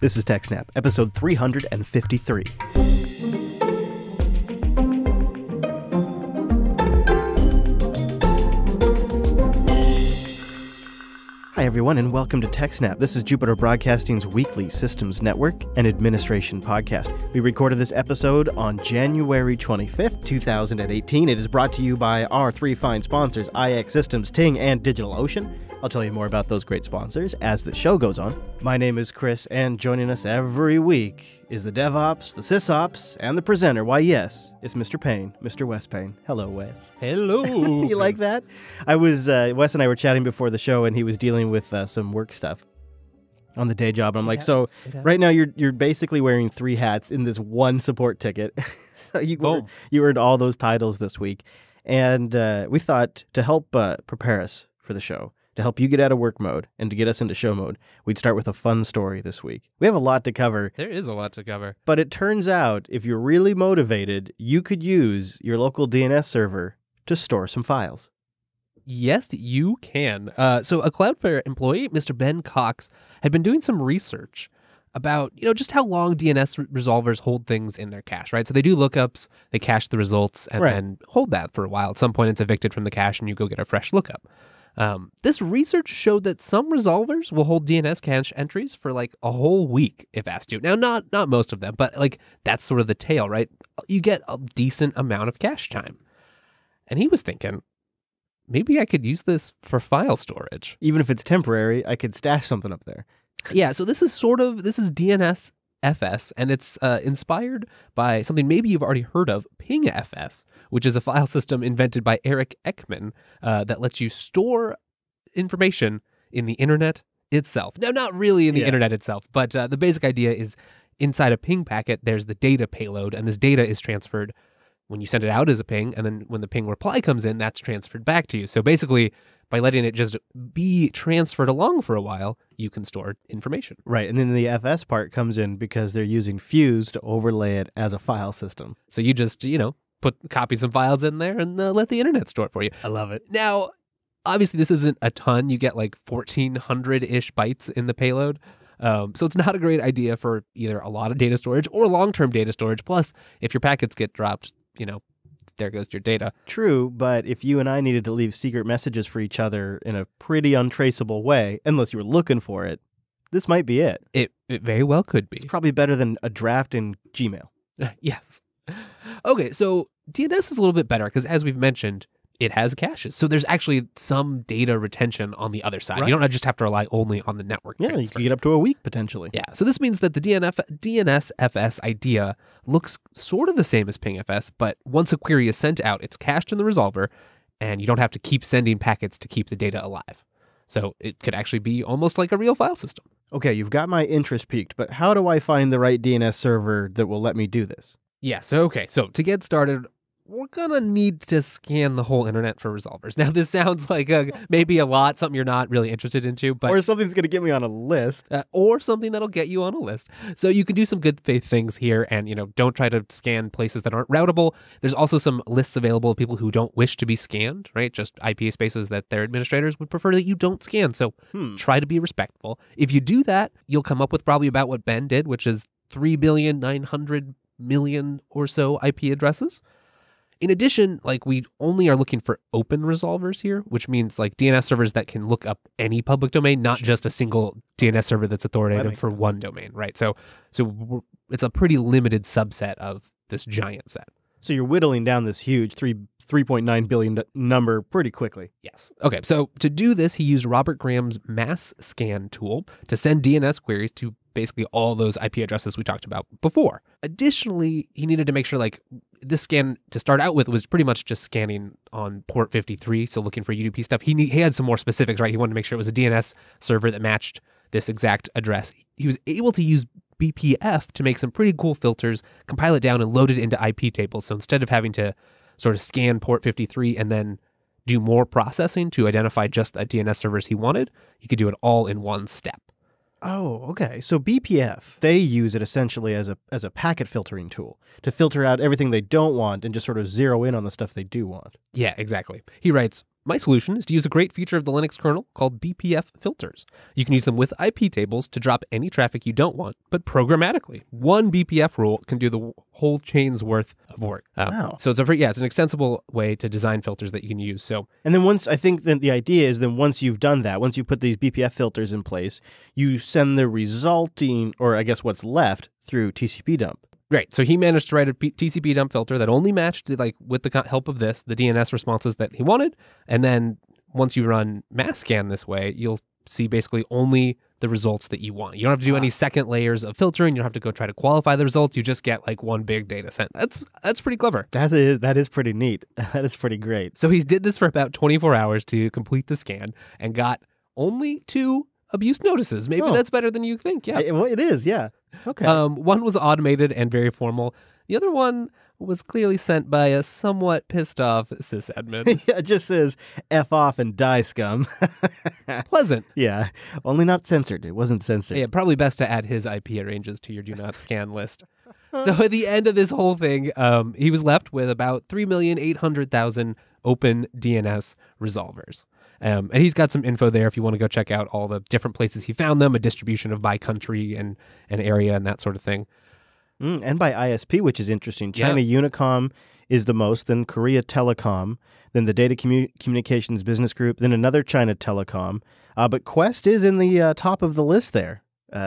This is TechSNAP, episode 353. Hi, everyone, and welcome to TechSNAP. This is Jupiter Broadcasting's weekly systems network and administration podcast. We recorded this episode on January 25th, 2018. It is brought to you by our three fine sponsors, IX Systems, Ting, and DigitalOcean. I'll tell you more about those great sponsors as the show goes on. My name is Chris, and joining us every week is the DevOps, the SysOps, and the presenter. Why, yes, it's Mr. Payne, Mr. Wes Payne. Hello, Wes. Hello. You like that? Wes and I were chatting before the show, and he was dealing with some work stuff on the day job. And I'm like, so right now you're basically wearing three hats in this one support ticket. So you earned all those titles this week. And we thought to help prepare us for the show, to help you get out of work mode and to get us into show mode, we'd start with a fun story this week. We have a lot to cover. There is a lot to cover. But it turns out, if you're really motivated, you could use your local DNS server to store some files. Yes, you can. So a Cloudflare employee, Mr. Ben Cox, had been doing some research about, just how long DNS resolvers hold things in their cache, right? So they do lookups, they cache the results, and then hold that for a while. At some point, it's evicted from the cache, and you go get a fresh lookup. This research showed that some resolvers will hold DNS cache entries for like a whole week if asked to. Now, not most of them, but like that's sort of the tail, right? You get a decent amount of cache time. And he was thinking, maybe I could use this for file storage. Even if it's temporary, I could stash something up there. Yeah, so this is DNS FS, and it's inspired by something maybe you've already heard of, PingFS, which is a file system invented by Eric Ekman that lets you store information in the internet itself. Now, not really in the internet itself, but the basic idea is inside a ping packet, there's the data payload, and this data is transferred when you send it out as a ping, and then when the ping reply comes in, that's transferred back to you. So basically, by letting it just be transferred along for a while, you can store information. Right, and then the FS part comes in because they're using Fuse to overlay it as a file system. So you just, copy some files in there and let the internet store it for you. I love it. Now, obviously, this isn't a ton. You get like 1,400-ish bytes in the payload. So it's not a great idea for either a lot of data storage or long-term data storage. Plus, if your packets get dropped, there goes your data. True, but if you and I needed to leave secret messages for each other in a pretty untraceable way, unless you were looking for it, this might be it. It very well could be. It's probably better than a draft in Gmail. Yes. Okay, so DNS is a little bit better because, as we've mentioned, it has caches. So there's actually some data retention on the other side. Right. You don't just have to rely only on the network transfer. You can get up to a week, potentially. Yeah, so this means that the DNSFS idea looks sort of the same as PingFS, but once a query is sent out, it's cached in the resolver, and you don't have to keep sending packets to keep the data alive. So it could actually be almost like a real file system. Okay, you've got my interest piqued, but how do I find the right DNS server that will let me do this? Yeah, so to get started, we're going to need to scan the whole internet for resolvers. Now, this sounds like maybe a lot, something you're not really interested into. But or something's going to get me on a list. Or something that'll get you on a list. So you can do some good faith things here and, don't try to scan places that aren't routable. There's also some lists available of people who don't wish to be scanned, right? Just IP spaces that their administrators would prefer that you don't scan. So try to be respectful. If you do that, you'll come up with probably about what Ben did, which is 3,900,000,000 or so IP addresses. In addition, we only are looking for open resolvers here, which means DNS servers that can look up any public domain, not just a single DNS server that's authoritative for one domain, right? So it's a pretty limited subset of this giant set. So you're whittling down this huge 3.9 billion number pretty quickly. Yes. Okay, so to do this, he used Robert Graham's mass scan tool to send DNS queries to basically all those IP addresses we talked about before. Additionally, he needed to make sure this scan to start out with was pretty much just scanning on port 53, so looking for UDP stuff. He had some more specifics, right? He wanted to make sure it was a DNS server that matched this exact address. He was able to use Bpf to make some pretty cool filters, compile it down, and load it into IP tables. So instead of having to sort of scan port 53 and then do more processing to identify just the DNS servers he wanted, he could do it all in one step. Oh, okay. So Bpf, they use it essentially as a packet filtering tool to filter out everything they don't want and just sort of zero in on the stuff they do want. Yeah, exactly. He writes, My solution is to use a great feature of the Linux kernel called Bpf Filters. You can use them with IP tables to drop any traffic you don't want, but programmatically. One Bpf rule can do the whole chain's worth of work. Wow. So it's an extensible way to design filters that you can use. So, and then I think that the idea is then once you've done that, once you put these Bpf filters in place, you send the resulting, or I guess what's left, through TCP dump. Right. So he managed to write a TCP dump filter that only matched, like, with the help of this, the DNS responses that he wanted. And then once you run mass scan this way, you'll see basically only the results that you want. You don't have to do any second layers of filtering. You don't have to go try to qualify the results. You just get like one big data set. That's pretty clever. That is pretty neat. That is pretty great. So he did this for about 24 hours to complete the scan and got only 2 abuse notices. Maybe that's better than you think. Yeah. Well, it is. Yeah. Okay. One was automated and very formal. The other one was clearly sent by a somewhat pissed off sysadmin. Yeah, it just says F off and die, scum. Pleasant. Yeah. Only not censored. It wasn't censored. Yeah, probably best to add his IP ranges to your do not scan list. So at the end of this whole thing, he was left with about 3,800,000 open DNS resolvers. And he's got some info there if you want to go check out all the different places he found them, a distribution of by country and area and that sort of thing. And by ISP, which is interesting. China Unicom is the most, then Korea Telecom, then the Data Communications Business Group, then another China Telecom. But Quest is in the top of the list there.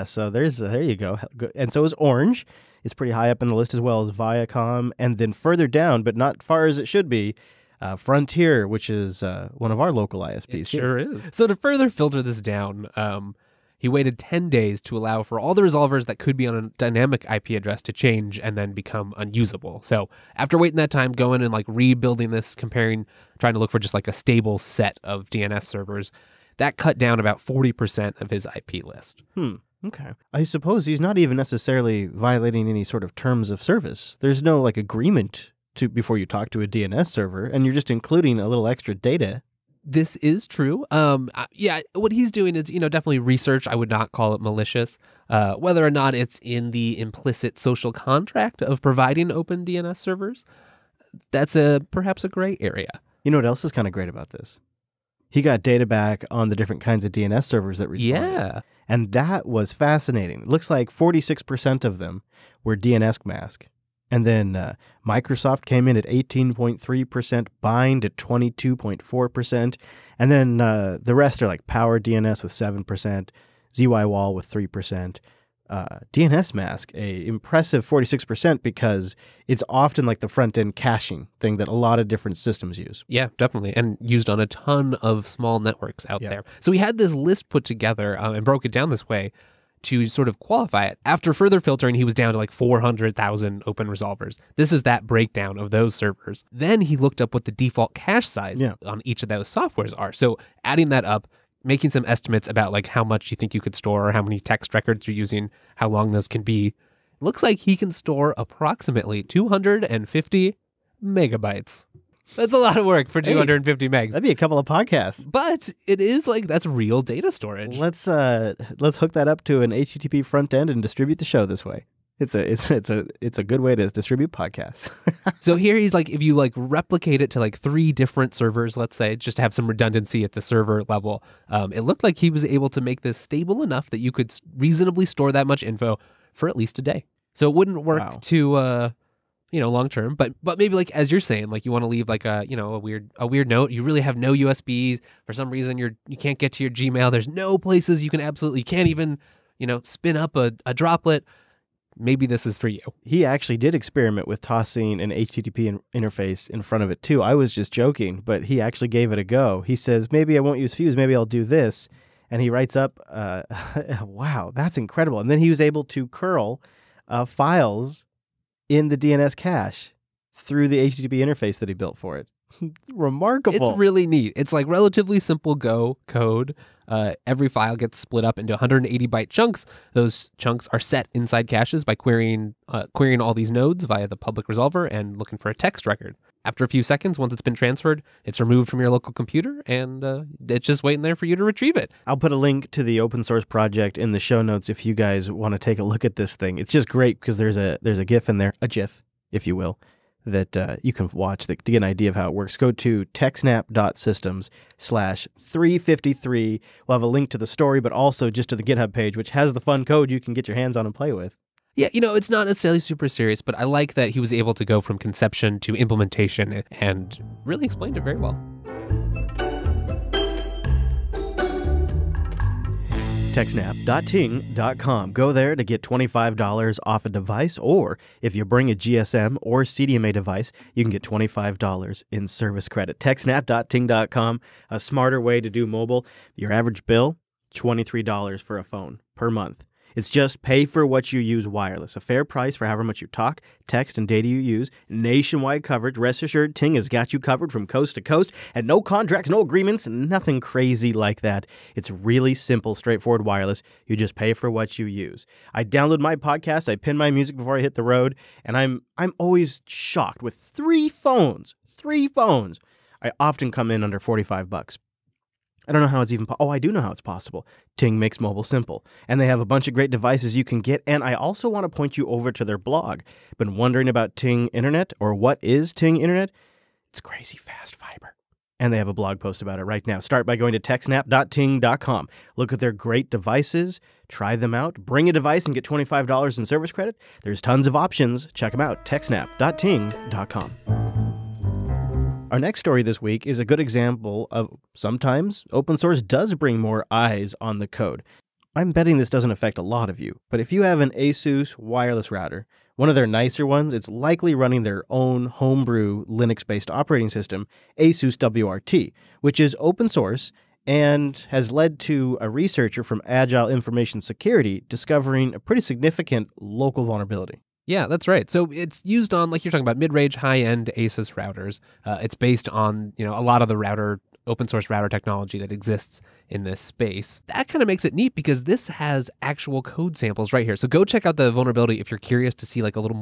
So there you go. And so is Orange. It's pretty high up in the list, as well as Viacom. And then further down, but not far as it should be, Frontier, which is one of our local ISPs. It sure is. So to further filter this down, he waited 10 days to allow for all the resolvers that could be on a dynamic IP address to change and then become unusable. So after waiting that time, going and like rebuilding this, trying to look for just like a stable set of DNS servers, that cut down about 40% of his IP list. Okay. I suppose he's not even necessarily violating any sort of terms of service. There's no like agreement before you talk to a DNS server, and you're just including a little extra data. This is true. Yeah, what he's doing is, definitely research. I would not call it malicious. Whether or not it's in the implicit social contract of providing open DNS servers, that's perhaps a gray area. You know what else is kind of great about this? He got data back on the different kinds of DNS servers that responded. Yeah. And that was fascinating. It looks like 46% of them were DNS mask. And then Microsoft came in at 18.3%, Bind at 22.4%, and then the rest are like Power DNS with 7%, ZYWall with 3%, DNS Mask, a impressive 46% because it's often like the front-end caching thing that a lot of different systems use. Yeah, definitely, and used on a ton of small networks out there. So we had this list put together and broke it down this way to sort of qualify it. After further filtering, he was down to like 400,000 open resolvers. This is that breakdown of those servers. Then he looked up what the default cache size on each of those softwares are. So adding that up, making some estimates about like how much you think you could store, or how many text records you're using, how long those can be. Looks like he can store approximately 250 megabytes. That's a lot of work for 250 megs. That'd be a couple of podcasts. But it is like, that's real data storage. Let's hook that up to an HTTP front end and distribute the show this way. It's a good way to distribute podcasts. So here he's like, if you like replicate it to like 3 different servers, let's say, just to have some redundancy at the server level, it looked like he was able to make this stable enough that you could reasonably store that much info for at least a day. So it wouldn't work to long term, but maybe like as you're saying, like you want to leave like a weird note. You really have no USBs for some reason. You can't get to your Gmail. There's no places you can't even spin up a droplet. Maybe this is for you. He actually did experiment with tossing an HTTP interface in front of it too. I was just joking, but he actually gave it a go. He says, maybe I won't use Fuse, maybe I'll do this. And he writes up, wow, that's incredible. And then he was able to curl files in the DNS cache through the HTTP interface that he built for it. Remarkable. It's really neat. It's like relatively simple Go code. Every file gets split up into 180 byte chunks. Those chunks are set inside caches by querying all these nodes via the public resolver and looking for a text record. After a few seconds, once it's been transferred, it's removed from your local computer, and it's just waiting there for you to retrieve it. I'll put a link to the open source project in the show notes if you guys want to take a look at this thing. It's just great because there's a GIF in there, a GIF, if you will, that you can watch to get an idea of how it works. Go to techsnap.systems/353. We'll have a link to the story, but also just to the GitHub page, which has the fun code you can get your hands on and play with. Yeah, it's not necessarily super serious, but I like that he was able to go from conception to implementation and really explained it very well. TechSNAP.ting.com. Go there to get $25 off a device, or if you bring a GSM or CDMA device, you can get $25 in service credit. TechSNAP.ting.com, a smarter way to do mobile. Your average bill, $23 for a phone per month. It's just pay for what you use wireless. A fair price for however much you talk, text, and data you use. Nationwide coverage. Rest assured, Ting has got you covered from coast to coast. And no contracts, no agreements, nothing crazy like that. It's really simple, straightforward wireless. You just pay for what you use. I download my podcast. I pin my music before I hit the road. And I'm always shocked with 3 phones. 3 phones. I often come in under $45. I don't know how it's even I do know how it's possible. Ting makes mobile simple. And they have a bunch of great devices you can get. And I also want to point you over to their blog. Been wondering about Ting Internet, or what is Ting Internet? It's crazy fast fiber. And they have a blog post about it right now. Start by going to techsnap.ting.com. Look at their great devices. Try them out. Bring a device and get $25 in service credit. There's tons of options. Check them out. techsnap.ting.com. Our next story this week is a good example of sometimes open source does bring more eyes on the code. I'm betting this doesn't affect a lot of you, but if you have an ASUS wireless router, one of their nicer ones, it's likely running their own homebrew Linux-based operating system, ASUS WRT, which is open source and has led to a researcher from Agile Information Security discovering a pretty significant local vulnerability. Yeah, that's right. So it's used on, like you're talking about, mid-range, high-end ASUS routers. It's based on, a lot of the open source router technology that exists in this space. That kind of makes it neat because this has actual code samples right here. So go check out the vulnerability if you're curious to see like a little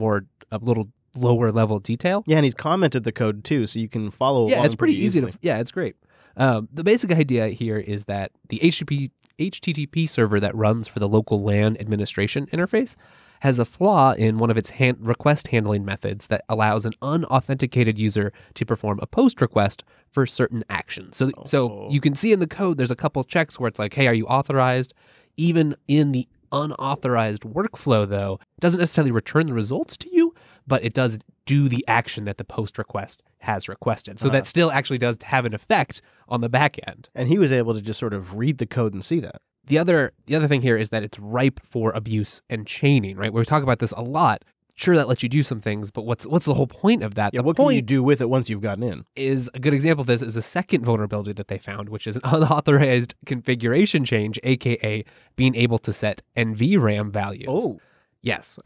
lower level detail. Yeah, and he's commented the code too, so you can follow along. Yeah, it's pretty easy easily. It's great. The basic idea here is that the HTTP server that runs for the local LAN administration interface has a flaw in one of its request handling methods that allows an unauthenticated user to perform a post request for certain actions. So you can see in the code, there's a couple checks where it's like, hey, are you authorized? Even in the unauthorized workflow, though, it doesn't necessarily return the results to you, but it does do the action that the post request has requested. So that still actually does have an effect on the back end. And he was able to just sort of read the code and see that. The other thing here is that it's ripe for abuse and chaining, right? We talk about this a lot. Sure, that lets you do some things, but what's the whole point of that? Yeah, what can you do with it once you've gotten in? Is a good example of this is a second vulnerability that they found, which is an unauthorized configuration change, aka being able to set NVRAM values. Oh, yes.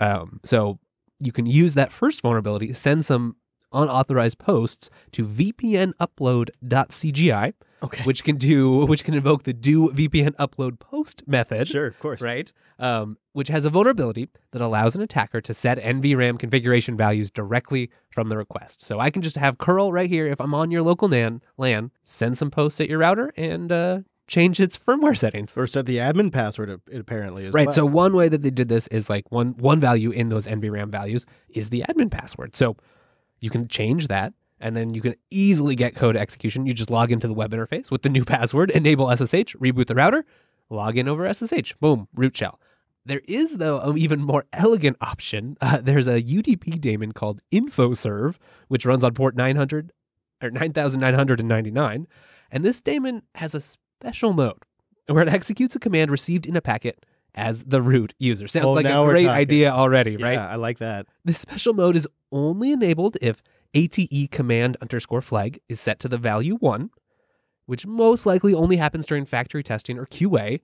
So you can use that first vulnerability, send some unauthorized posts to vpnupload.cgi. Okay. Which can invoke the do VPN upload post method. Sure, of course. Right? Which has a vulnerability that allows an attacker to set NVRAM configuration values directly from the request. So I can just have curl right here if I'm on your local LAN, send some posts at your router and change its firmware settings. Or set the admin password apparently as right. well. So one way that they did this is like one value in those NVRAM values is the admin password. So you can change that. And then you can easily get code execution. You just log into the web interface with the new password, enable SSH, reboot the router, log in over SSH. Boom, root shell. There is, though, an even more elegant option. There's a UDP daemon called InfoServe, which runs on port 9999. And this daemon has a special mode where it executes a command received in a packet as the root user. Sounds like a great idea already, right? Yeah, I like that. This special mode is only enabled if ATE command_flag is set to the value 1, which most likely only happens during factory testing or QA.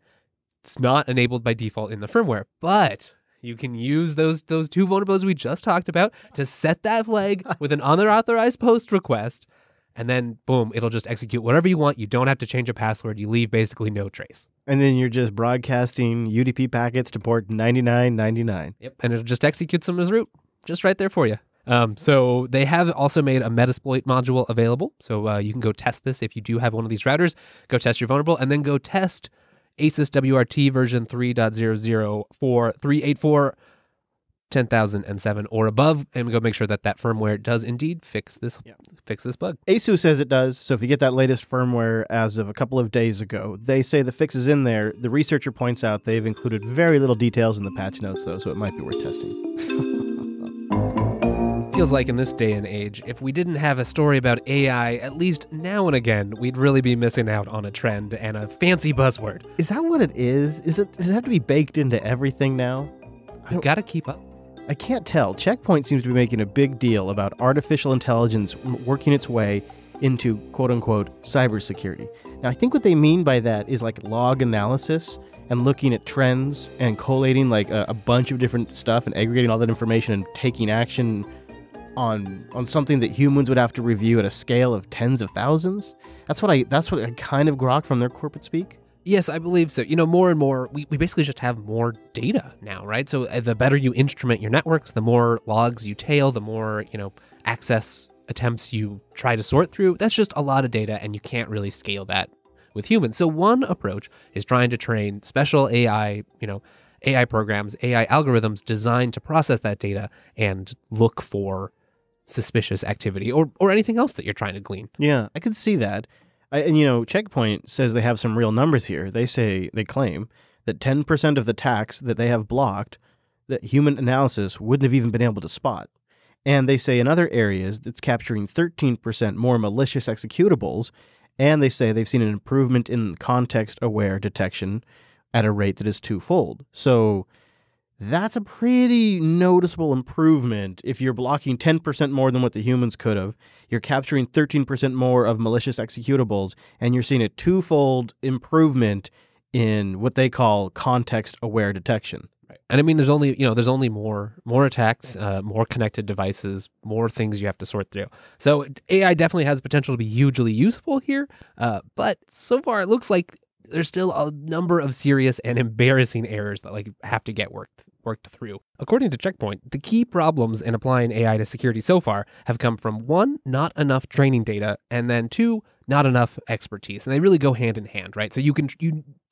It's not enabled by default in the firmware, but you can use those two vulnerabilities we just talked about to set that flag with an unauthorized post request, and then boom, it'll just execute whatever you want. You don't have to change a password. You leave basically no trace. And then you're just broadcasting UDP packets to port 9999. Yep, and it'll just execute them as root, just right there for you. So they have also made a Metasploit module available. So you can go test this if you do have one of these routers. Go test your vulnerable, and then go test ASUS WRT version 3.004.384 10,007 or above, and go make sure that that firmware does indeed fix this bug. ASUS says it does, so if you get that latest firmware as of a couple of days ago, they say the fix is in there. The researcher points out they've included very little details in the patch notes, though, so it might be worth testing. Feels like in this day and age, if we didn't have a story about AI, at least now and again, we'd really be missing out on a trend and a fancy buzzword. Is that what it is? Does it have to be baked into everything now? You gotta keep up. I can't tell. Checkpoint seems to be making a big deal about artificial intelligence working its way into quote-unquote cybersecurity. Now, I think what they mean by that is like log analysis and looking at trends and collating like a bunch of different stuff and aggregating all that information and taking action on something that humans would have to review at a scale of tens of thousands. That's what I kind of grok from their corporate speak. Yes, I believe so. More and more, we basically just have more data now, right? So the better you instrument your networks, the more logs you tail, the more, access attempts you try to sort through. That's just a lot of data, and you can't really scale that with humans. So one approach is trying to train special AI, AI programs, AI algorithms designed to process that data and look for suspicious activity or anything else that you're trying to glean. Yeah, I could see that. Checkpoint says they have some real numbers here. They claim that 10% of the attacks that they have blocked, that human analysis wouldn't have even been able to spot. And they say in other areas it's capturing 13% more malicious executables, and they say they've seen an improvement in context-aware detection at a rate that is twofold. So that's a pretty noticeable improvement. If you're blocking 10% more than what the humans could have, you're capturing 13% more of malicious executables, and you're seeing a twofold improvement in what they call context-aware detection. Right. And there's only more attacks, more connected devices, more things you have to sort through. So AI definitely has potential to be hugely useful here, but so far it looks like there's still a number of serious and embarrassing errors that have to get worked through. According to Checkpoint, the key problems in applying AI to security so far have come from 1, not enough training data, and then 2, not enough expertise. And they really go hand in hand, right? So you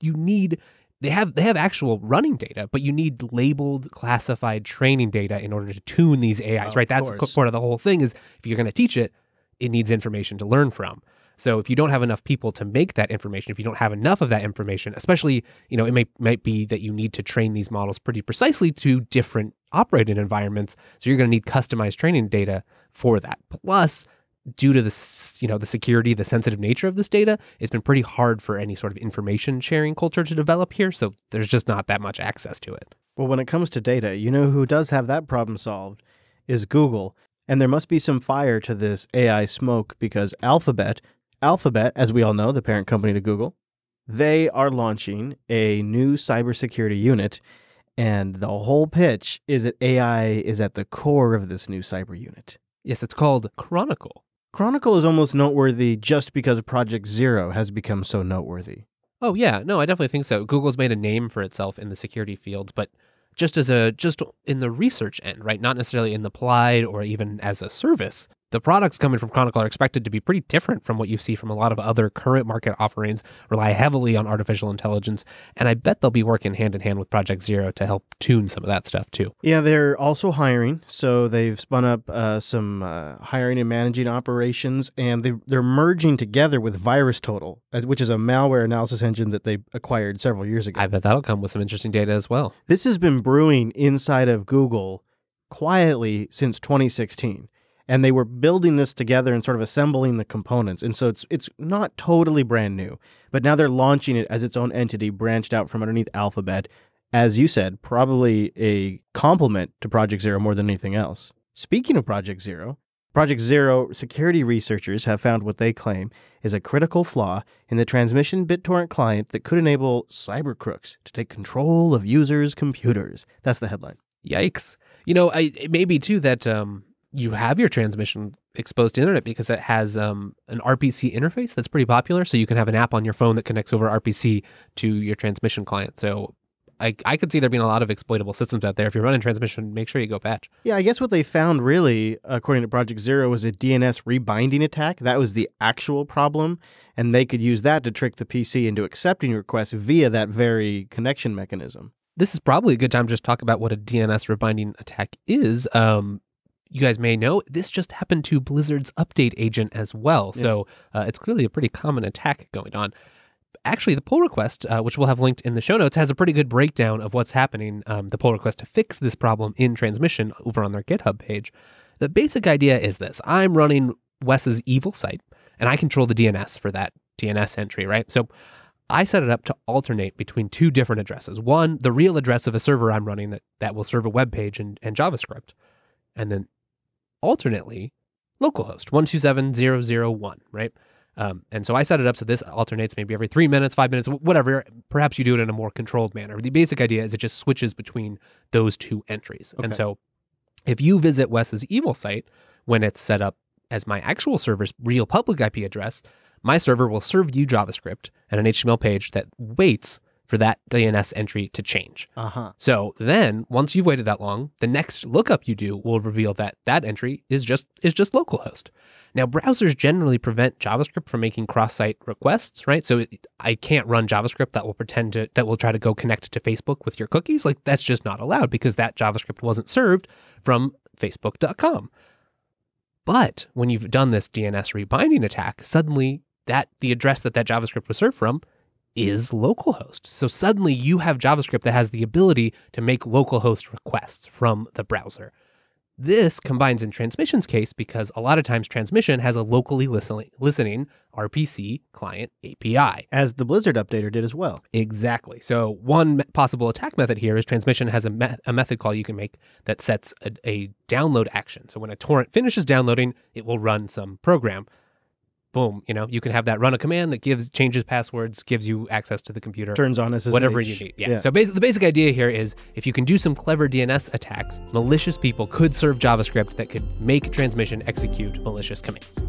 need they have actual running data, but you need labeled, classified training data in order to tune these AIs, right? That's part of the whole thing is if you're going to teach it, it needs information to learn from. So if you don't have enough people to make that information, if you don't have enough of that information, especially, it might be that you need to train these models pretty precisely to different operating environments. So you're going to need customized training data for that. Plus, due to the security, the sensitive nature of this data, it's been pretty hard for any sort of information sharing culture to develop here. So there's just not that much access to it. Well, when it comes to data, who does have that problem solved is Google. And there must be some fire to this AI smoke because Alphabet, as we all know, the parent company to Google, they are launching a new cybersecurity unit, and the whole pitch is that AI is at the core of this new cyber unit. Yes, it's called Chronicle. Chronicle is almost noteworthy just because Project Zero has become so noteworthy. Oh, yeah. No, I definitely think so. Google's made a name for itself in the security field, but just in the research end, right? Not necessarily in the applied or even as a service. The products coming from Chronicle are expected to be pretty different from what you see from a lot of other current market offerings, rely heavily on artificial intelligence, and I bet they'll be working hand in hand with Project Zero to help tune some of that stuff too. Yeah, they're also hiring, so they've spun up some hiring and managing operations, and they're merging together with VirusTotal, which is a malware analysis engine that they acquired several years ago. I bet that'll come with some interesting data as well. This has been brewing inside of Google quietly since 2016. And they were building this together and sort of assembling the components. And so it's not totally brand new, but now they're launching it as its own entity branched out from underneath Alphabet. As you said, probably a complement to Project Zero more than anything else. Speaking of Project Zero security researchers have found what they claim is a critical flaw in the transmission BitTorrent client that could enable cyber crooks to take control of users' computers. That's the headline. Yikes. It may be too that you have your transmission exposed to internet because it has an RPC interface that's pretty popular. So you can have an app on your phone that connects over RPC to your transmission client. So I could see there being a lot of exploitable systems out there. If you're running transmission, make sure you go patch. Yeah, I guess what they found really, according to Project Zero, was a DNS rebinding attack. That was the actual problem. And they could use that to trick the PC into accepting requests via that very connection mechanism. this is probably a good time to just talk about what a DNS rebinding attack is. You guys may know this just happened to Blizzard's update agent as well. Yeah. So it's clearly a pretty common attack going on. Actually, the pull request, which we'll have linked in the show notes, has a pretty good breakdown of what's happening, the pull request to fix this problem in transmission over on their GitHub page. The basic idea is this. I'm running Wes's evil site, and I control the DNS for that DNS entry, right? So I set it up to alternate between two different addresses. One, the real address of a server I'm running that will serve a web page and JavaScript. And then alternately, localhost 127.0.0.1, right? And so I set it up so this alternates maybe every 3 minutes, 5 minutes, whatever. Perhaps you do it in a more controlled manner. The basic idea is it just switches between those two entries. Okay. And so if you visit Wes's evil site, when it's set up as my actual server's real public IP address, my server will serve you JavaScript and an HTML page that waits for that DNS entry to change. So then, once you've waited that long, the next lookup you do will reveal that that entry is just localhost. Now, browsers generally prevent JavaScript from making cross-site requests, right? So I can't run JavaScript that will try to go connect to Facebook with your cookies. Like, that's just not allowed because that JavaScript wasn't served from facebook.com. But when you've done this DNS rebinding attack, suddenly the address that JavaScript was served from is localhost. So suddenly you have JavaScript that has the ability to make localhost requests from the browser. This combines in transmission's case because a lot of times transmission has a locally listening RPC client API. As the Blizzard updater did as well. Exactly. So one possible attack method here is transmission has a method call you can make that sets a download action. So when a torrent finishes downloading, it will run some program. Boom, you can have that run a command that changes passwords, gives you access to the computer. Turns on SSH. Whatever you need. Yeah. So the basic idea here is if you can do some clever DNS attacks, malicious people could serve JavaScript that could make transmission execute malicious commands.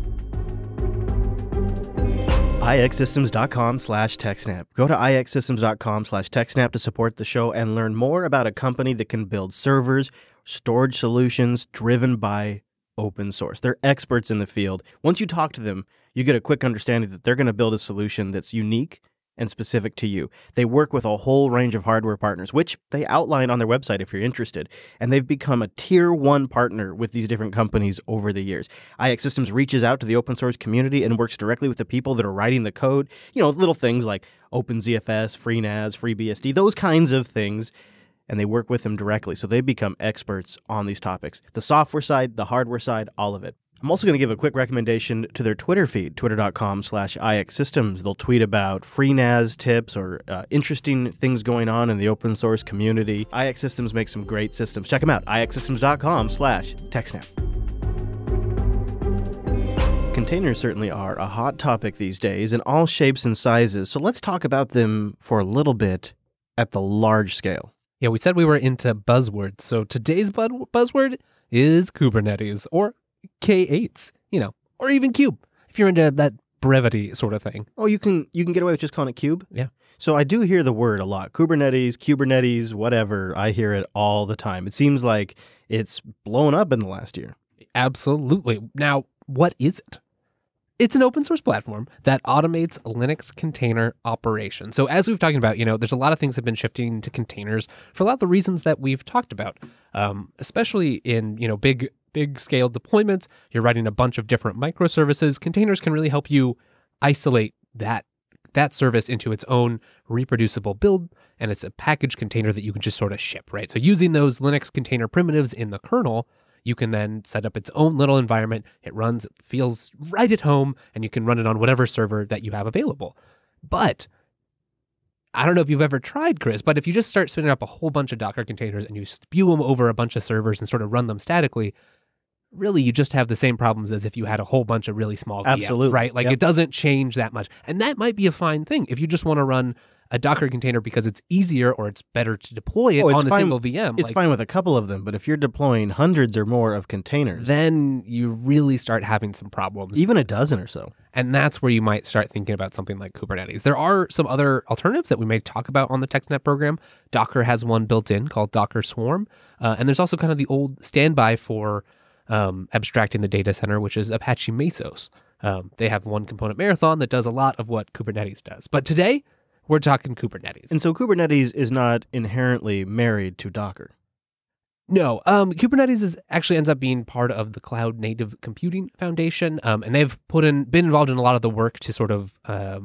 ixsystems.com/TechSNAP. Go to ixsystems.com/TechSNAP to support the show and learn more about a company that can build servers, storage solutions driven by open source. They're experts in the field. Once you talk to them, you get a quick understanding that they're going to build a solution that's unique and specific to you. They work with a whole range of hardware partners, which they outline on their website if you're interested. And they've become a tier 1 partner with these different companies over the years. IX Systems reaches out to the open source community and works directly with the people that are writing the code. Little things like OpenZFS, FreeNAS, FreeBSD, those kinds of things. And they work with them directly. So they become experts on these topics. The software side, the hardware side, all of it. I'm also going to give a quick recommendation to their Twitter feed, twitter.com/ixsystems. They'll tweet about FreeNAS tips or interesting things going on in the open source community. IX Systems makes some great systems. Check them out, ixsystems.com/TechSNAP. Containers certainly are a hot topic these days in all shapes and sizes. So let's talk about them for a little bit at the large scale. Yeah, we said we were into buzzwords. So today's buzzword is Kubernetes or K8s, or even Cube, if you're into that brevity sort of thing. Oh, you can get away with just calling it Cube? Yeah. So I do hear the word a lot. Kubernetes, whatever. I hear it all the time. It seems like it's blown up in the last year. Absolutely. Now, what is it? It's an open source platform that automates Linux container operations. So as we've talked about, there's a lot of things that have been shifting to containers for a lot of the reasons that we've talked about, especially in, big scale deployments. You're writing a bunch of different microservices. Containers can really help you isolate that service into its own reproducible build, and it's a package container that you can just sort of ship, right? So using those Linux container primitives in the kernel, you can then set up its own little environment. It runs, feels right at home, and you can run it on whatever server that you have available. But I don't know if you've ever tried, Chris, but if you just start spinning up a whole bunch of Docker containers and you spew them over a bunch of servers and sort of run them statically, really you just have the same problems as if you had a whole bunch of really small VMs, right? Like It doesn't change that much. And that might be a fine thing if you just want to run a Docker container because it's easier or it's better to deploy it on a single VM. It's fine with a couple of them, but if you're deploying hundreds or more of containers, then you really start having some problems. Even a dozen or so. And that's where you might start thinking about something like Kubernetes. There are some other alternatives that we may talk about on the TechSNAP program. Docker has one built in called Docker Swarm. And there's also kind of the old standby for abstracting the data center, which is Apache Mesos. They have one component Marathon that does a lot of what Kubernetes does. But today, We're talking Kubernetes. And so Kubernetes is not inherently married to Docker. No, Kubernetes actually ends up being part of the Cloud Native Computing Foundation, and they've been involved in a lot of the work to sort of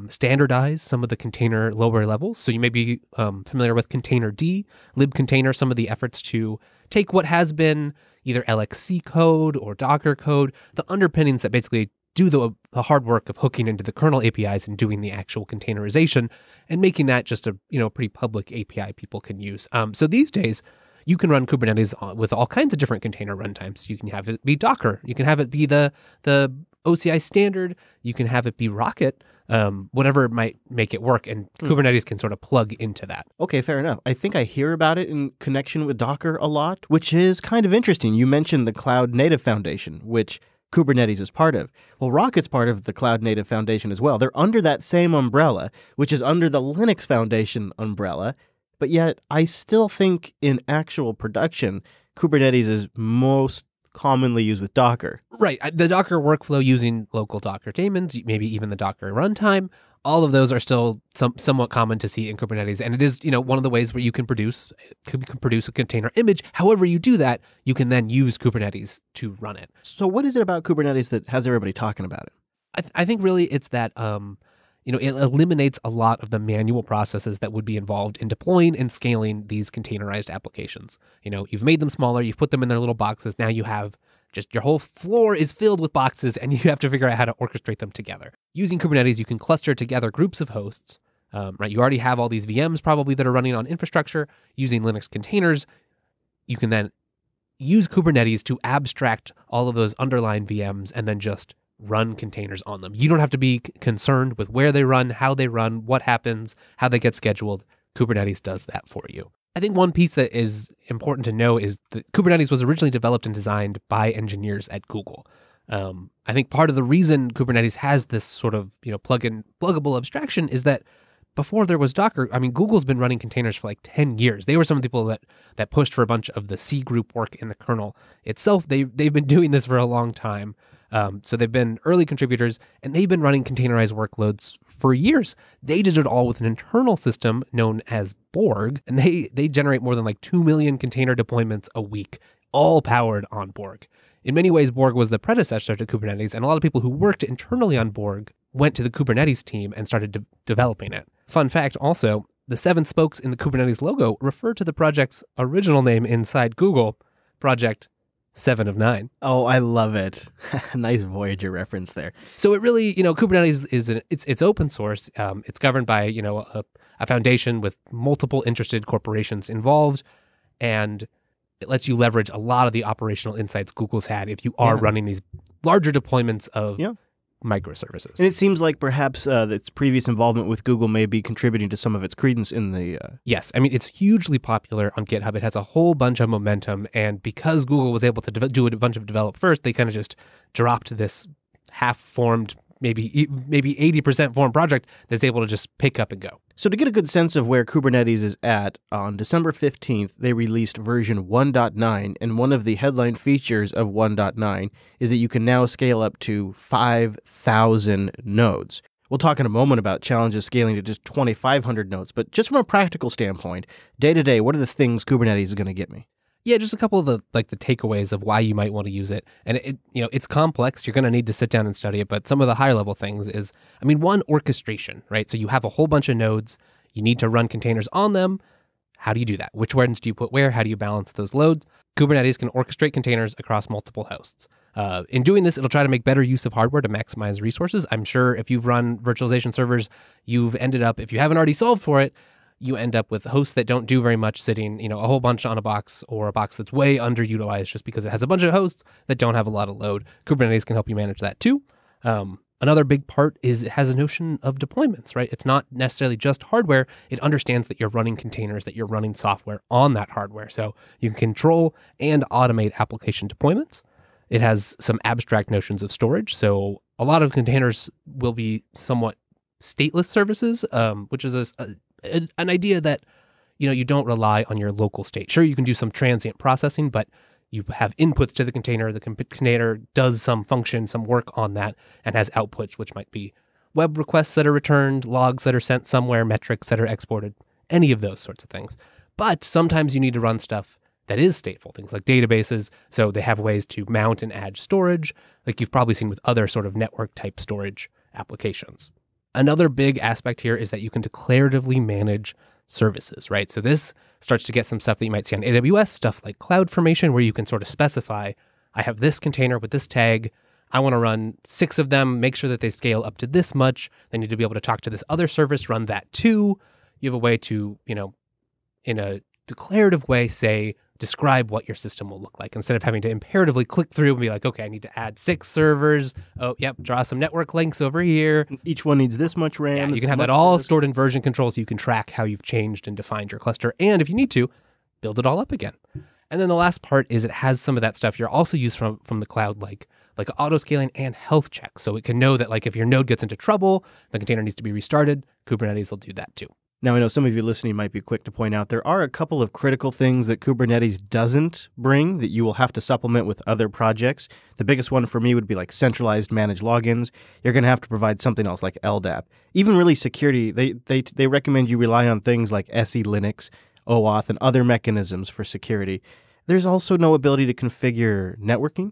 standardize some of the container lower levels. So you may be familiar with Containerd, libcontainer, some of the efforts to take what has been either LXC code or Docker code, the underpinnings that basically do the hard work of hooking into the kernel APIs and doing the actual containerization and making that just a pretty public API people can use. So these days, you can run Kubernetes with all kinds of different container runtimes. You can have it be Docker. You can have it be the OCI standard. You can have it be Rocket, whatever might make it work. And Kubernetes can sort of plug into that. Okay, fair enough. I think I hear about it in connection with Docker a lot, which is kind of interesting. You mentioned the Cloud Native Foundation, which Kubernetes is part of. Well, Rocket's part of the Cloud Native Foundation as well. They're under that same umbrella, which is under the Linux Foundation umbrella. But yet, I still think in actual production, Kubernetes is most commonly used with Docker. Right. The Docker workflow using local Docker daemons, maybe even the Docker runtime, all of those are still somewhat common to see in Kubernetes. And it is, one of the ways where you can produce a container image. However you do that, you can then use Kubernetes to run it. So what is it about Kubernetes that has everybody talking about it? I think really it's that it eliminates a lot of the manual processes that would be involved in deploying and scaling these containerized applications. You've made them smaller, you've put them in their little boxes. Now you have just your whole floor is filled with boxes and you have to figure out how to orchestrate them together. Using Kubernetes, you can cluster together groups of hosts, right? You already have all these VMs probably that are running on infrastructure. Using Linux containers, you can then use Kubernetes to abstract all of those underlying VMs and then just run containers on them. You don't have to be concerned with where they run, how they run, what happens, how they get scheduled. Kubernetes does that for you. I think one piece that is important to know is that Kubernetes was originally developed and designed by engineers at Google. I think part of the reason Kubernetes has this sort of pluggable abstraction is that before there was Docker, Google's been running containers for like 10 years. They were some of the people that pushed for a bunch of the C group work in the kernel itself. They've been doing this for a long time. So they've been early contributors, and they've been running containerized workloads for years. They did it all with an internal system known as Borg, and they generate more than like 2 million container deployments a week, all powered on Borg. In many ways, Borg was the predecessor to Kubernetes, and a lot of people who worked internally on Borg went to the Kubernetes team and started developing it. Fun fact also, the 7 spokes in the Kubernetes logo refer to the project's original name inside Google, Project 7 of 9. Oh, I love it. Nice Voyager reference there. So it really, Kubernetes it's open source. It's governed by, a foundation with multiple interested corporations involved, and it lets you leverage a lot of the operational insights Google's had if you are running these larger deployments of microservices. And it seems like perhaps its previous involvement with Google may be contributing to some of its credence in the... Yes. It's hugely popular on GitHub. It has a whole bunch of momentum. And because Google was able to do a bunch of develop first, they kind of just dropped this half-formed, maybe 80% formed project that's able to just pick up and go. So to get a good sense of where Kubernetes is at, on December 15th, they released version 1.9, and one of the headline features of 1.9 is that you can now scale up to 5,000 nodes. We'll talk in a moment about challenges scaling to just 2,500 nodes, but just from a practical standpoint, day to day, what are the things Kubernetes is going to get me? Yeah, just a couple of the takeaways of why you might want to use it. And it's complex. You're going to need to sit down and study it. But some of the higher level things is, one, orchestration, right? So you have a whole bunch of nodes. You need to run containers on them. How do you do that? Which ones do you put where? How do you balance those loads? Kubernetes can orchestrate containers across multiple hosts. In doing this, it'll try to make better use of hardware to maximize resources. I'm sure if you've run virtualization servers, you've ended up, if you haven't already solved for it, you end up with hosts that don't do very much sitting, a whole bunch on a box, or a box that's way underutilized just because it has a bunch of hosts that don't have a lot of load. Kubernetes can help you manage that too. Another big part is it has a notion of deployments, right? It's not necessarily just hardware. It understands that you're running containers, that you're running software on that hardware. So you can control and automate application deployments. It has some abstract notions of storage. So a lot of containers will be somewhat stateless services, which is an idea that, you don't rely on your local state. Sure, you can do some transient processing, but you have inputs to the container. The container does some function, some work on that, and has outputs, which might be web requests that are returned, logs that are sent somewhere, metrics that are exported, any of those sorts of things. But sometimes you need to run stuff that is stateful, things like databases. So they have ways to mount and add storage, like you've probably seen with other sort of network type storage applications. Another big aspect here is that you can declaratively manage services, right? So this starts to get some stuff that you might see on AWS, stuff like CloudFormation, where you can sort of specify, I have this container with this tag. I want to run 6 of them, make sure that they scale up to this much. They need to be able to talk to this other service, run that too. You have a way to, in a declarative way, describe what your system will look like instead of having to imperatively click through and be like, okay, I need to add 6 servers. Oh, yep, draw some network links over here. Each one needs this much RAM. Yeah, you can have that all stored in version control so you can track how you've changed and defined your cluster. And if you need to, build it all up again. And then the last part is it has some of that stuff you're also used from the cloud, like auto scaling and health checks. So it can know that like if your node gets into trouble, the container needs to be restarted. Kubernetes will do that too. Now, I know some of you listening might be quick to point out there are a couple of critical things that Kubernetes doesn't bring that you will have to supplement with other projects. The biggest one for me would be like centralized managed logins. You're going to have to provide something else like LDAP. Even really security, they recommend you rely on things like SE Linux, OAuth, and other mechanisms for security. There's also no ability to configure networking,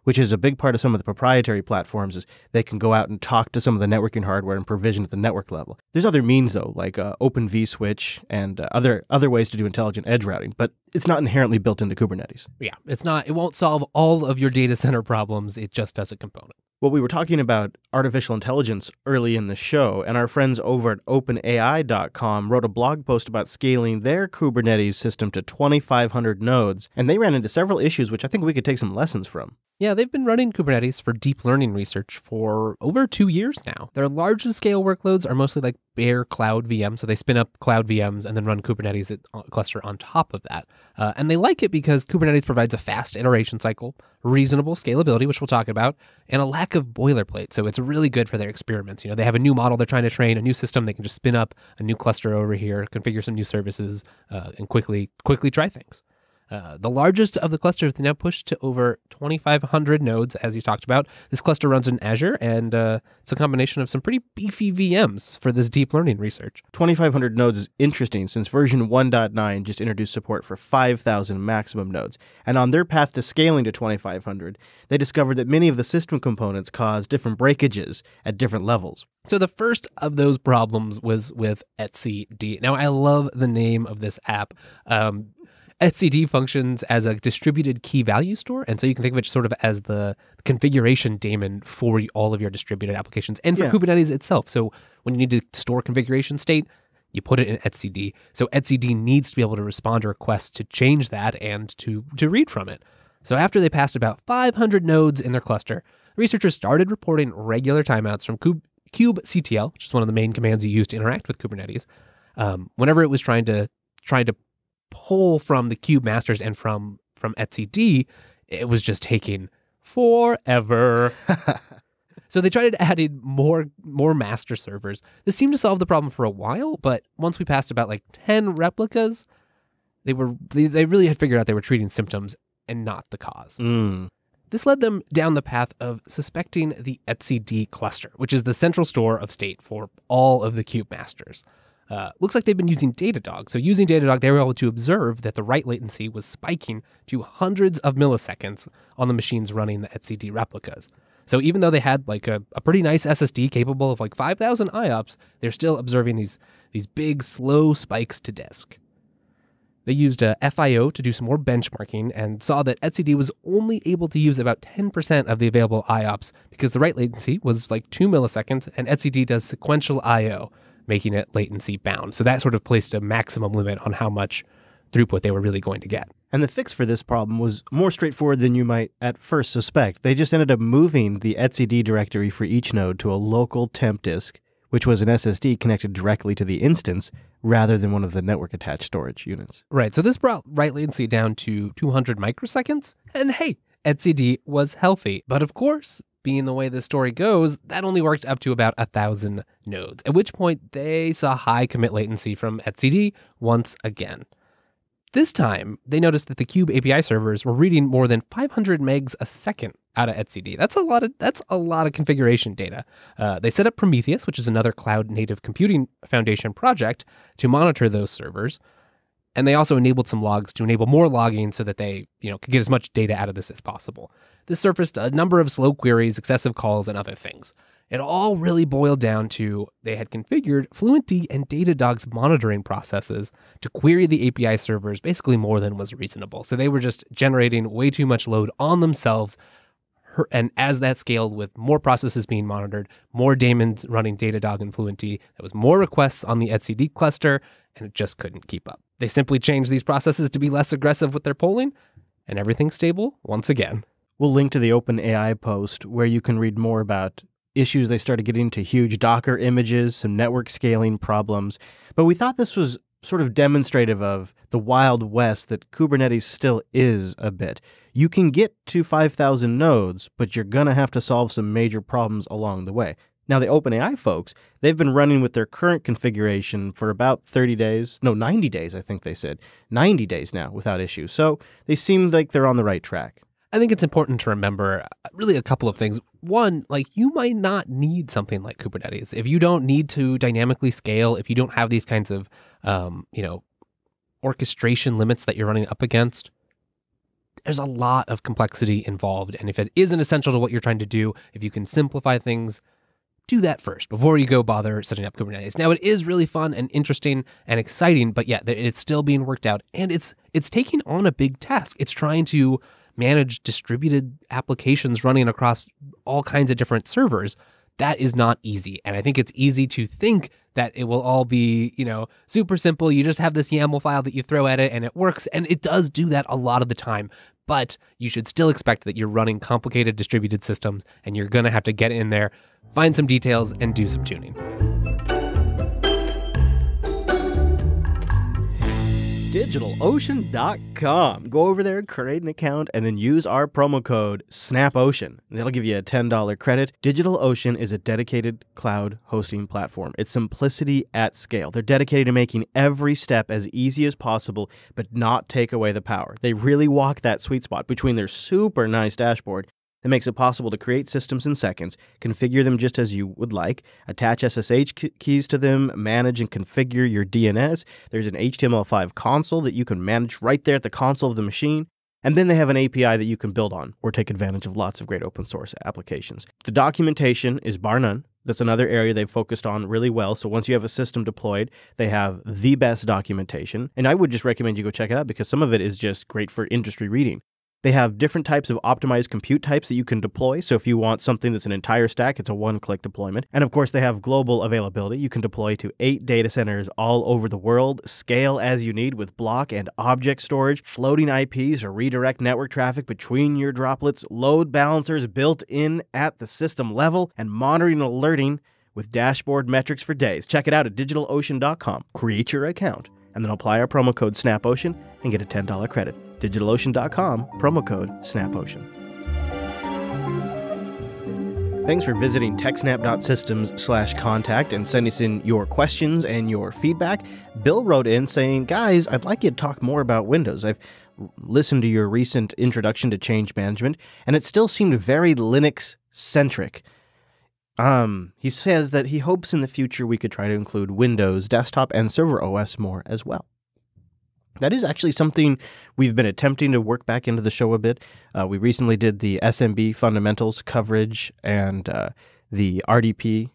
which is a big part of some of the proprietary platforms, is they can go out and talk to some of the networking hardware and provision at the network level. There's other means, though, like Open vSwitch and other ways to do intelligent edge routing, but it's not inherently built into Kubernetes. Yeah, it's not. It won't solve all of your data center problems. It just does a component. Well, we were talking about artificial intelligence early in the show, and our friends over at OpenAI.com wrote a blog post about scaling their Kubernetes system to 2,500 nodes, and they ran into several issues which I think we could take some lessons from. Yeah, they've been running Kubernetes for deep learning research for over 2 years now. Their largest scale workloads are mostly like bare cloud VMs. So they spin up cloud VMs and then run Kubernetes cluster on top of that. And they like it because Kubernetes provides a fast iteration cycle, reasonable scalability, which we'll talk about, and a lack of boilerplate. So it's really good for their experiments. They have a new model they're trying to train, a new system. They can just spin up a new cluster over here, configure some new services, and quickly try things. The largest of the clusters they now pushed to over 2,500 nodes, as you talked about. This cluster runs in Azure, and it's a combination of some pretty beefy VMs for this deep learning research. 2,500 nodes is interesting since version 1.9 just introduced support for 5,000 maximum nodes. And on their path to scaling to 2,500, they discovered that many of the system components cause different breakages at different levels. So the first of those problems was with etcd. Now, I love the name of this app. etcd functions as a distributed key value store, and so you can think of it sort of as the configuration daemon for all of your distributed applications and for Kubernetes itself. So when you need to store configuration state, you put it in etcd. So etcd needs to be able to respond to requests to change that and to read from it. So after they passed about 500 nodes in their cluster, researchers started reporting regular timeouts from kubectl, which is one of the main commands you use to interact with Kubernetes. Whenever it was trying to pull from the kube masters and from etcd, it was just taking forever. So they tried adding more master servers. This seemed to solve the problem for a while, but once we passed about like 10 replicas, they really had figured out they were treating symptoms and not the cause. This led them down the path of suspecting the etcd cluster, which is the central store of state for all of the kube masters. Looks like they've been using Datadog. So using Datadog, they were able to observe that the write latency was spiking to hundreds of milliseconds on the machines running the etcd replicas. So even though they had like a pretty nice SSD capable of like 5,000 IOPS, they're still observing these big, slow spikes to disk. They used FIO to do some more benchmarking and saw that etcd was only able to use about 10% of the available IOPS because the write latency was like 2 milliseconds and etcd does sequential IO, making it latency bound. So that sort of placed a maximum limit on how much throughput they were really going to get. And the fix for this problem was more straightforward than you might at first suspect. They just ended up moving the etcd directory for each node to a local temp disk, which was an SSD connected directly to the instance rather than one of the network-attached storage units. Right, so this brought write latency down to 200 microseconds, and hey, etcd was healthy. But of course, being the way the story goes, that only worked up to about 1,000 nodes, at which point they saw high commit latency from etcd once again. This time, they noticed that the Kube API servers were reading more than 500 megs a second out of etcd. That's a lot of configuration data. They set up Prometheus, which is another cloud native computing foundation project, to monitor those servers. And they also enabled some logs to enable more logging so that they, could get as much data out of this as possible. This surfaced a number of slow queries, excessive calls, and other things. It all really boiled down to they had configured FluentD and Datadog's monitoring processes to query the API servers basically more than was reasonable. So they were just generating way too much load on themselves. And as that scaled with more processes being monitored, more daemons running Datadog and FluentD, there was more requests on the etcd cluster, and it just couldn't keep up. They simply changed these processes to be less aggressive with their polling, and everything's stable once again. We'll link to the OpenAI post where you can read more about issues they started getting into huge Docker images, some network scaling problems. But we thought this was sort of demonstrative of the Wild West that Kubernetes still is a bit. You can get to 5,000 nodes, but you're going to have to solve some major problems along the way. Now, the OpenAI folks, they've been running with their current configuration for about 90 days, I think they said. 90 days now without issue. So they seem like they're on the right track. I think it's important to remember really a couple of things. One, you might not need something like Kubernetes. If you don't need to dynamically scale, if you don't have these kinds of, orchestration limits that you're running up against, there's a lot of complexity involved. And if it isn't essential to what you're trying to do, if you can simplify things, do that first before you go bother setting up Kubernetes. Now, it is really fun and interesting and exciting, but yeah, it's still being worked out. And it's taking on a big task. It's trying to manage distributed applications running across all kinds of different servers. That is not easy. And I think it's easy to think that it will all be, super simple. You just have this YAML file that you throw at it and it works. And it does do that a lot of the time. But you should still expect that you're running complicated distributed systems and you're going to have to get in there, find some details, and do some tuning. DigitalOcean.com. Go over there, create an account, and then use our promo code SNAPOcean. That'll give you a $10 credit. DigitalOcean is a dedicated cloud hosting platform. It's simplicity at scale. They're dedicated to making every step as easy as possible, but not take away the power. They really walk that sweet spot between their super nice dashboard that makes it possible to create systems in seconds, configure them just as you would like, attach SSH keys to them, manage and configure your DNS. There's an HTML5 console that you can manage right there at the console of the machine. And then they have an API that you can build on or take advantage of lots of great open source applications. The documentation is bar none. That's another area they've focused on really well. So once you have a system deployed, they have the best documentation. And I would just recommend you go check it out because some of it is just great for industry reading. They have different types of optimized compute types that you can deploy. So if you want something that's an entire stack, it's a one-click deployment. And of course, they have global availability. You can deploy to 8 data centers all over the world, scale as you need with block and object storage, floating IPs or redirect network traffic between your droplets, load balancers built in at the system level, and monitoring and alerting with dashboard metrics for days. Check it out at DigitalOcean.com. Create your account, and then apply our promo code SNAPOcean and get a $10 credit. DigitalOcean.com, promo code SNAPOcean. Thanks for visiting TechSNAP.systems/contact and sending us in your questions and your feedback. Bill wrote in saying, guys, I'd like you to talk more about Windows. I've listened to your recent introduction to change management, and it still seemed very Linux-centric. He says that he hopes in the future we could try to include Windows, desktop, and server OS more as well. That is actually something we've been attempting to work back into the show a bit. We recently did the SMB fundamentals coverage and the RDP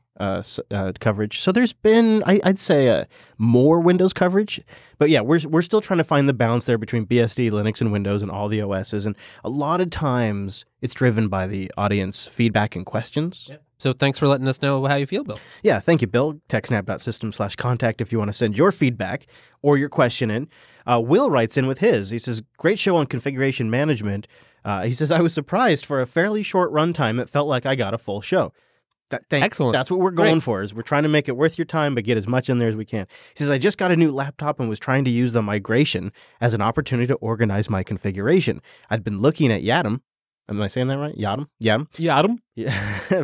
coverage. So there's been, I'd say, more Windows coverage. But yeah, we're still trying to find the balance there between BSD, Linux, and Windows and all the OSs. And a lot of times it's driven by the audience feedback and questions. Yep. So thanks for letting us know how you feel, Bill. Yeah, thank you, Bill. TechSNAP.systems/contact if you want to send your feedback or your question in. Will writes in with his. He says, great show on configuration management. He says, I was surprised for a fairly short runtime. It felt like I got a full show. Excellent. That's what we're going for, is we're trying to make it worth your time, but get as much in there as we can. He says, I just got a new laptop and was trying to use the migration as an opportunity to organize my configuration. I'd been looking at Yatum Am I saying that right? Yadam? Yadam? Yadam? Yeah.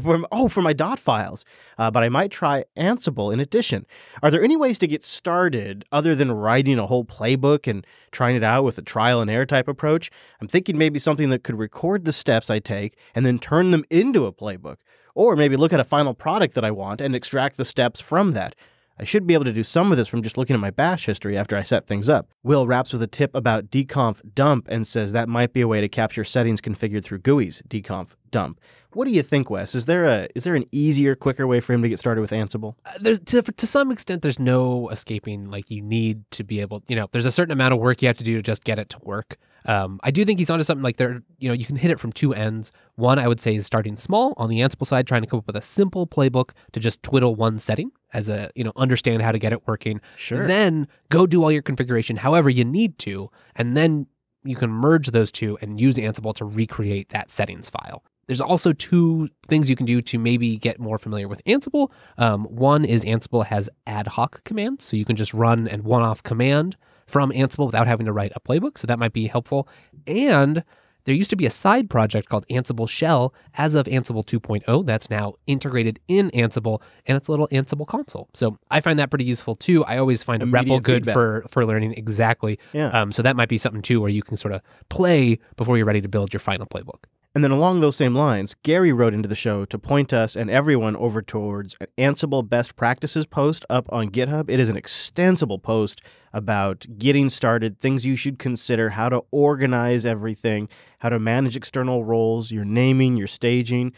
For my dot files. But I might try Ansible in addition. Are there any ways to get started other than writing a whole playbook and trying it out with a trial and error type approach? I'm thinking maybe something that could record the steps I take and then turn them into a playbook. Or maybe look at a final product that I want and extract the steps from that. I should be able to do some of this from just looking at my bash history after I set things up. Will wraps with a tip about dconf dump and says that might be a way to capture settings configured through GUIs, dconf dump. What do you think, Wes? Is there an easier, quicker way for him to get started with Ansible? To some extent, there's no escaping. Like, you need to be able, there's a certain amount of work you have to do to just get it to work. I do think he's onto something. Like, you can hit it from two ends. One, I would say, is starting small on the Ansible side, trying to come up with a simple playbook to just twiddle one setting as a, understand how to get it working. Sure. Then go do all your configuration however you need to, and then you can merge those two and use Ansible to recreate that settings file. There's also two things you can do to maybe get more familiar with Ansible. One is Ansible has ad hoc commands, so you can just run a one-off command from Ansible without having to write a playbook, so that might be helpful. And there used to be a side project called Ansible Shell as of Ansible 2.0 that's now integrated in Ansible, and it's a little Ansible console. So I find that pretty useful too. I always find a REPL good for learning exactly. Yeah. So that might be something too where you can sort of play before you're ready to build your final playbook. And then along those same lines, Gary wrote into the show to point us and everyone over towards an Ansible best practices post up on GitHub. It is an extensible post about getting started, things you should consider, how to organize everything, how to manage external roles, your naming, your staging,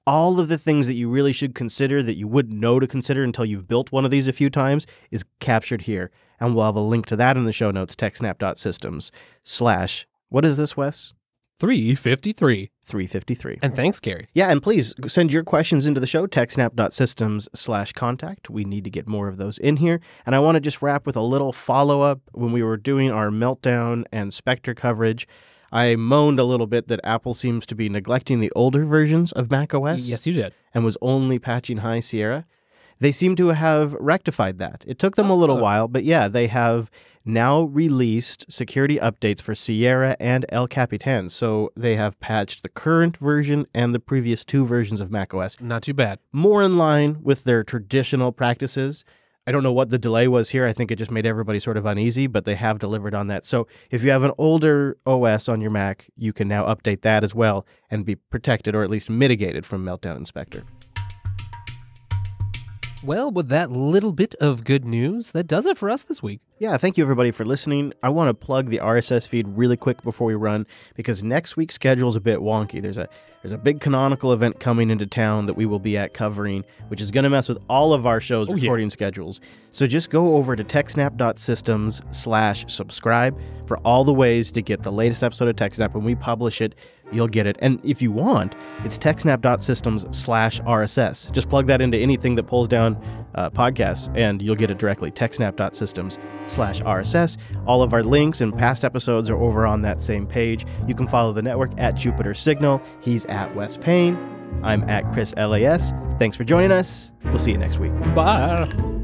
all of the things that you really should consider that you wouldn't know to consider until you've built one of these a few times is captured here. And we'll have a link to that in the show notes, techsnap.systems/ what is this, Wes? 353. 353. And thanks, Gary. Yeah, and please send your questions into the show, techsnap.systems/contact. We need to get more of those in here. And I want to just wrap with a little follow-up. When we were doing our Meltdown and Spectre coverage, I moaned a little bit that Apple seems to be neglecting the older versions of macOS. Yes, you did. And was only patching High Sierra. They seem to have rectified that. It took them a little while, but yeah, they have now released security updates for Sierra and El Capitan. So they have patched the current version and the previous two versions of macOS. Not too bad. More in line with their traditional practices. I don't know what the delay was here. I think it just made everybody sort of uneasy, but they have delivered on that. So if you have an older OS on your Mac, you can now update that as well and be protected or at least mitigated from Meltdown and Spectre. Well, with that little bit of good news, that does it for us this week. Yeah, thank you everybody for listening. I want to plug the RSS feed really quick before we run because next week's schedule is a bit wonky. There's a big canonical event coming into town that we will be at covering, which is going to mess with all of our shows' recording schedules. So just go over to techsnap.systems/subscribe for all the ways to get the latest episode of TechSnap. When we publish it, you'll get it. And if you want, it's techsnap.systems/RSS. Just plug that into anything that pulls down podcasts, and you'll get it directly. techsnap.systems/RSS. All of our links and past episodes are over on that same page. You can follow the network at Jupiter Signal. He's at Wes Payne. I'm at Chris LAS. Thanks for joining us. We'll see you next week. Bye.